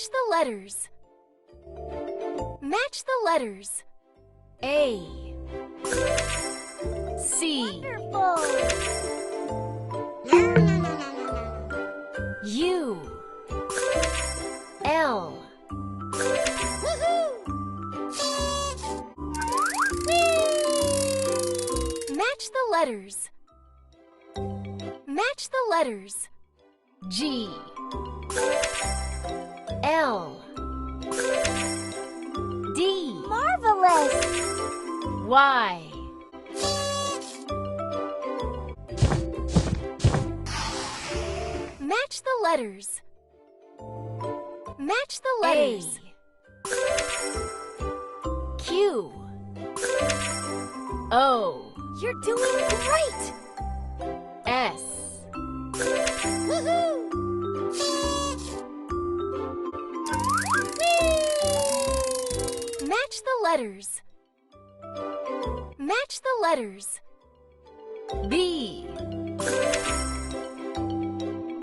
Match the letters. Match the letters. A, C, Wonderful! U, L. Match the letters. Match the letters. G, L, D, Marvelous! Y. Match the letters. Match the letters. A, Q, O, You're doing great! S. Match the letters. Match the letters. B,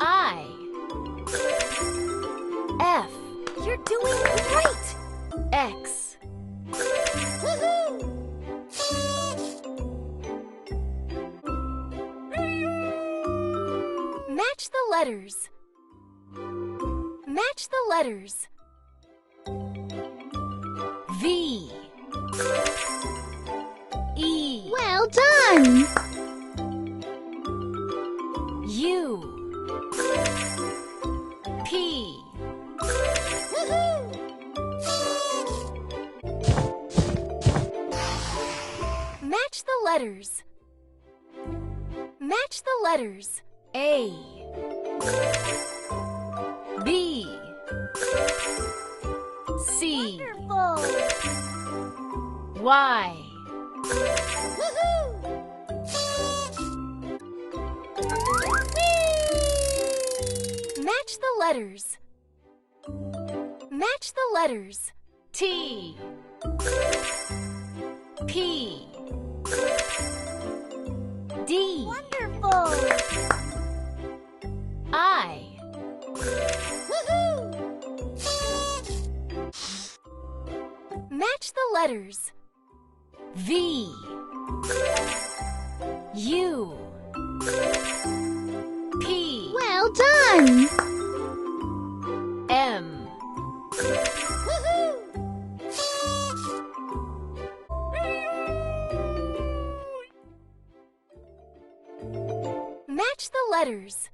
I, F, You're doing great! X. Match the letters. Match the letters. V, E, Well done! U, P. Match the letters. Match the letters. A, B, C, Wonderful! Y. Match the letters. Match the letters. T, P, D, Wonderful! I. Match the letters. V, U, P, Well done! M. Match the letters.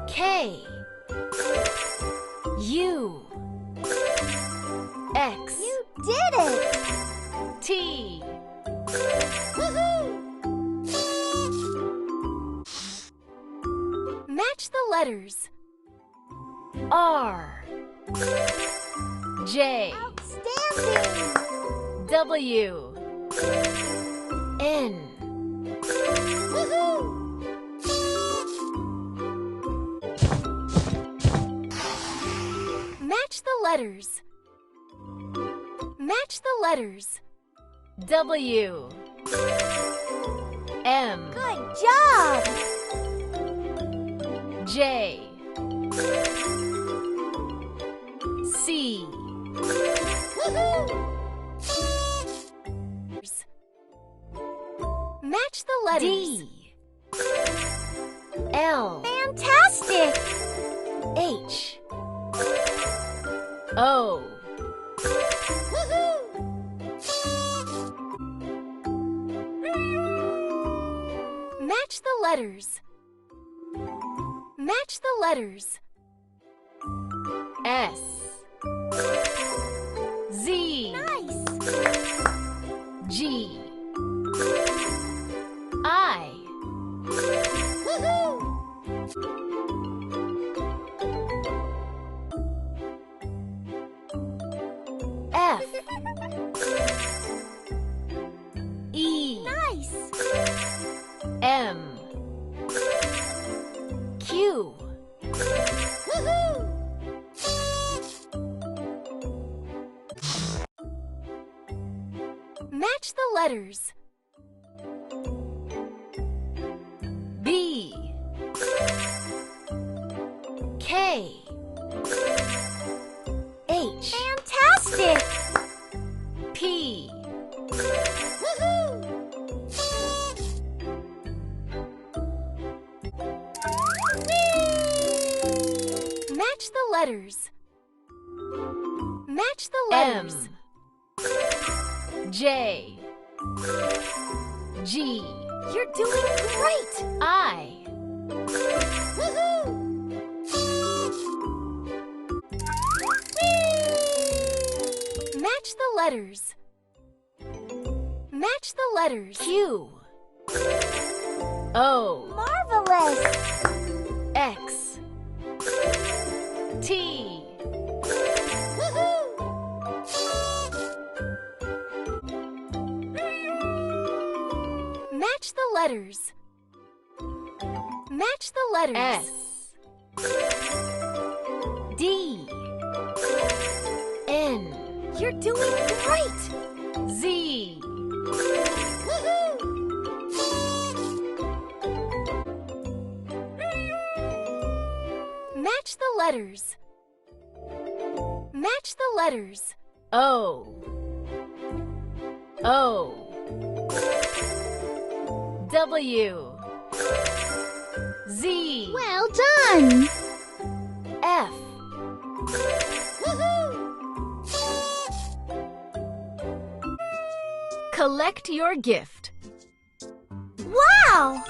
K, U, X, You did it! T. Match the letters. R, J, Outstanding! W, N. Match the letters. Match the letters. W, M, Good job! J, C. Match the letters. D, L, Fantastic! H, O. Match the letters. Match the letters. S, Z, Nice! G, I. F, E, Nice! M, Q. Match the letters. B, K, Match the letters. Match the letters. M, J, G. You're doing great. I. Woohoo! Match the letters. Match the letters. Q, O, Marvelous! X, T. Woohoo! Match the letters. Match the letters. S, D, N. You're doing great. Z. Woohoo! Match the letters. Match the letters. O, O, W, Z, Well done! F. Woohoo! Collect your gift. Wow!